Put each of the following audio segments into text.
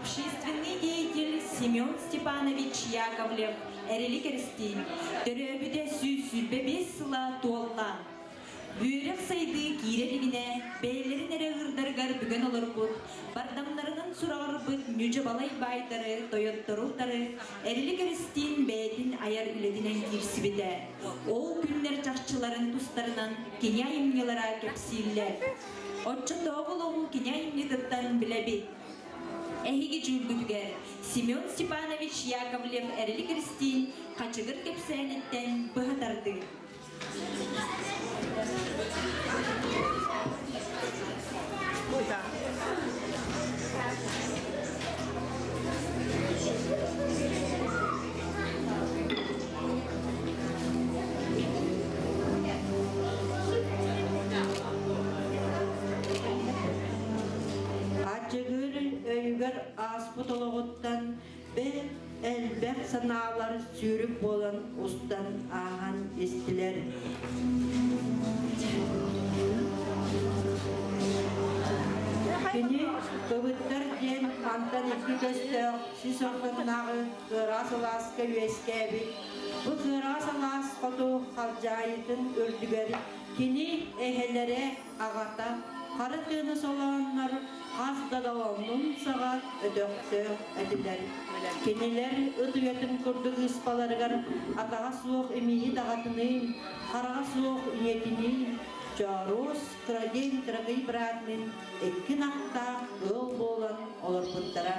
Общественный деятель Семен Степанович Яковлев, эрели керстин, төрөбүдө сүйсүлбе 5 сыла туоллан. Бүйрек сайды кирелигине, бейлерин эре ырдарыгар бүгөн олорбут, бардамдарынын сурагырбыт нүжө балай байдары, тойотторултары, эрели керстин бээтин аяр үлединен кирсибиде. Ол күннер жакчыларын тустарынан кеня имнелара кепсииллер. Отчондо огологу кеня имнетыттан билебит. Эхиги жүргүтүгер Семен Степанович Яковлев эрели керстин качыгыр кепсенеттен быхатарды. Ачыгыр өйгөр аспутологоттан бе элбек санаалар сүйрүк болан устан аған естилер. Кини көбүттөр ден антан икки көстөк сис ортонагы кырасыласка үескеби. Бу кырасылас коту халжайытын өрдүгөр кини эхелере агата кары тыны солоннор Аздадаланның саға өдөктө әділер. Кенелер өтүгетін күрдік ыспаларығар атаға суық эмейі дағатының, қараға суық иетінің, жарус, краден, кырағый біратының, әккен ақта өл болан олар бұттара.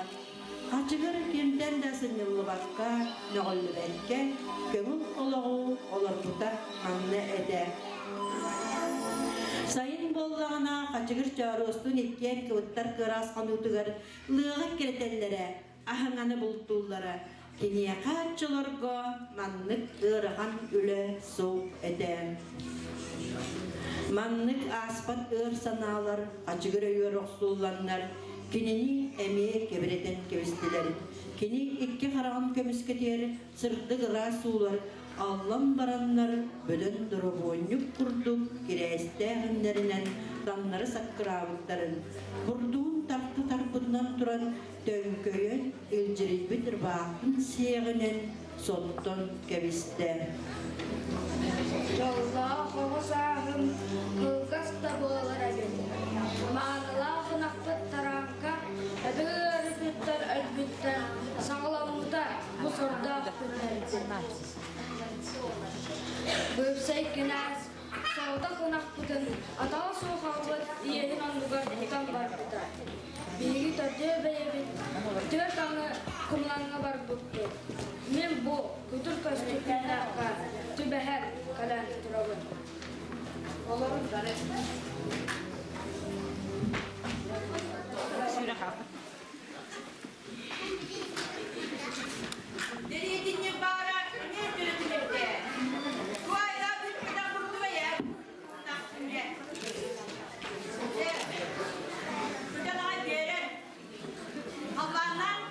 Қачығыр кемтен дәсін ұлы басқа, нөғілі бәнке, көңіл олығы олар бұта қанны әді. Сайын боллағына қачығыр жарыстың еккен көвіттар қырас қанутығыр лығы керетелері, ахыңаны бұлттулары, кенея қатшыларға маннық ұрыған үлі соқ әді. Маннық аспат өр саналар, қачығыр өйір оқсуланлар, кенені әме кебіретен кебістілер. Кені екке қараған көміскетер, сырды ғыра суылар, Аллам бараннар бөлін дұры ойнып құрдық керестәғіндерінен данлары саққырауыттарын. Бұрдуын тарты тарпынан тұран төнкөйін үлжірейбідір бақын сеғінен соттон кәбісті. Жолда қоғыз ағын қылғаста болар әген. Мағыла қынақпыт таранға әдігір үпіттер әлбіттер саңыламыда мұсырда күттер. Бөпсәй кінәз, сауда қонақ бұтын, атала соқ албыт, иелін аңдығар бұтан бар бұта. Бейгі төрде бәйебет, түгер таңы құмланға бар бұтты. Мен бұл, күтір көсті күннаққа, түбәхәр кәлән тұрабын. Оларым жары. Деревенье бара, не деревенье. Твоя бытка бурдуя. Нахуя. Куда герен? Allah'tan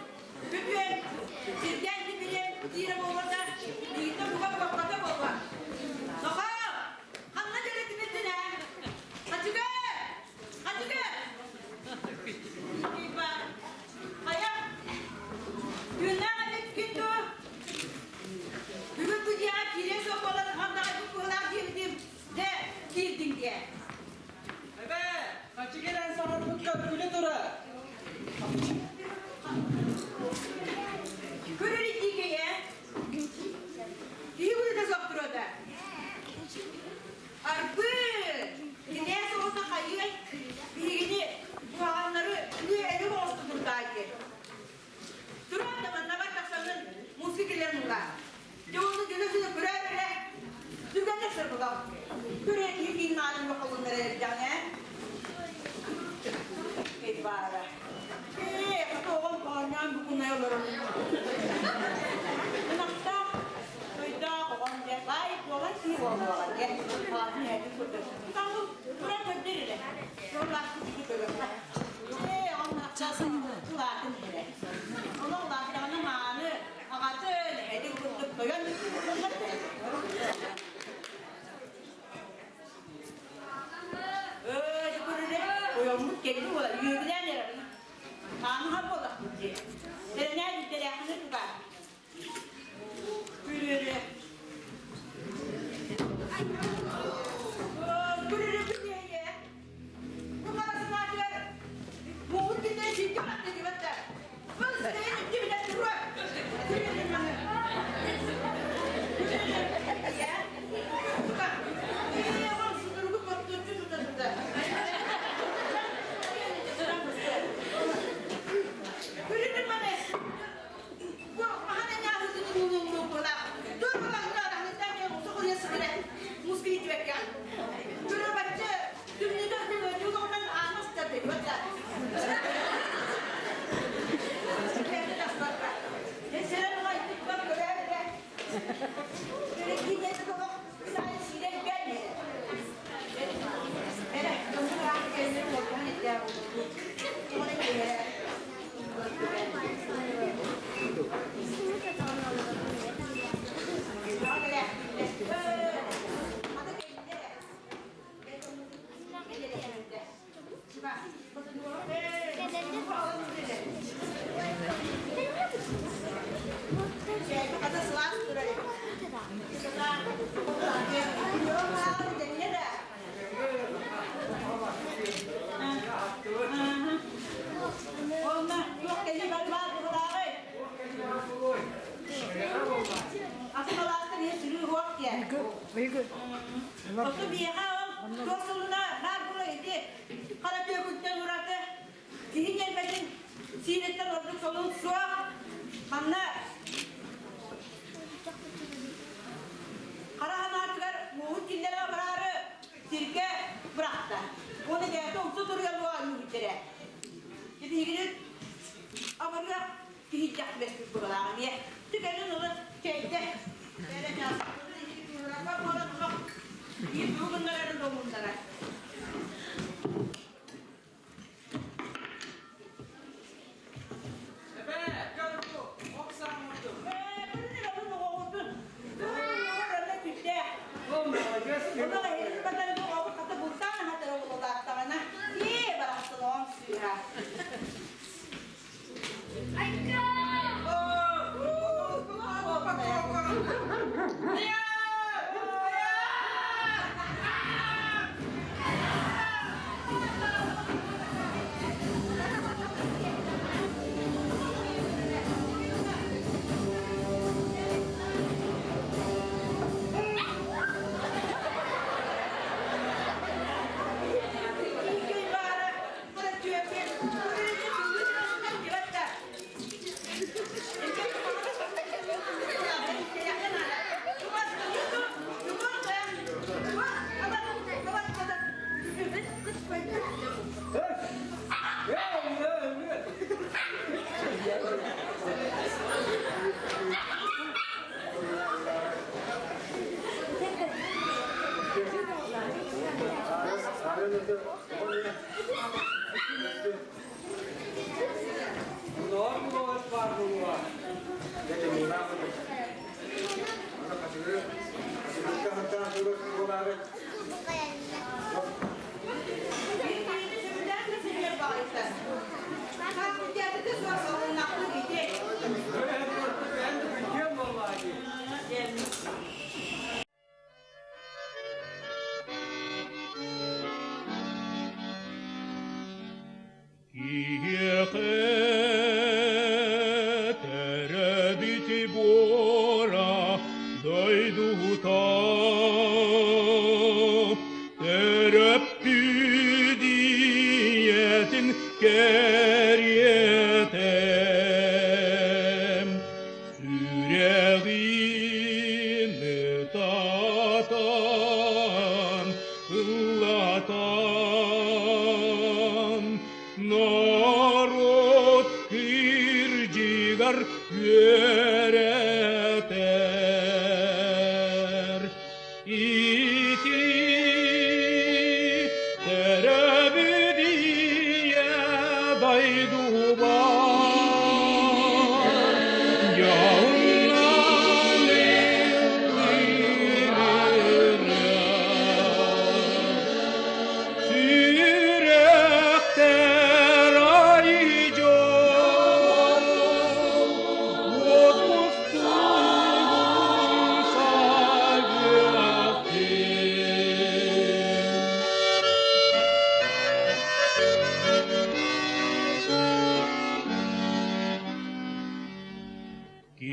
bütün sizden dibine dira bolada, dita buka bakata bola. Soha, hangi derdin ne? Hacıga, hacıga. Kiba, hayat. Dünya bitkitu. Bugün bu diye kire sopalar hangi bu kadar girdim de girdin diye. Evet, kaçı gelen sanatlık köprüyle dura. Köreli dikeye. İyi bunu da soktur o da. Arpı. Yine sonunda hayır. Birini bu anları niye elim olsun buradaydı. Duran da bana bak taksanın musiklerini var. Yolunu gözünü göre. Düzenle sırpıda. Göre ilginin halini bakalım nereye gideceğine. Eyvara. Katoğun koğanyan bukunay olurum. Nakta, köyda koğan diye, gayet olan şey olmalı diye. Ağzını erdi kurdu. Kanlı, buraya köpteriyle. Yollar kutucu bölümler. Ondan kulağın bile. Onu olan bir anı mağanı, ağatın, erdi kurdu, koyan bir kurdu. Öyle kurdu. Koyanlık geldi, yürüyen yere. Tanrı bola. Eli var buraları. Aslında aslında bir sürü yok ya. Very good. Otu bir yere o. Dosuluna nar buraydı. Karakökükten uğradı. Zihin gelmedin. Sinetten olduk solun su. Anla. Karahan artıklar muhut kindere bırarı. Sirke bıraktı. Onu geldi olsa duruyor bu an muhitlere. Şimdi ilgili amırga hiç yaklaştık buralara diye. Tükenin onu şeyde. Böyle çalıştığında ilgili buralara bak ona bak. İyi durgunların doğumlara. Ebe, gel bu. Oksan oldu. Bunu ne kadar doğurdun? Orada küçük. Olma, göster. Ona henüz bakalım bu avuk katı bulsan hatta o odaktağına. İyi bıraksın on suya. Народ кыржыгар yöreter. İti terebidiye daydu var. Yağından Sürekter ayıcı Otmuştum saygıttım Ki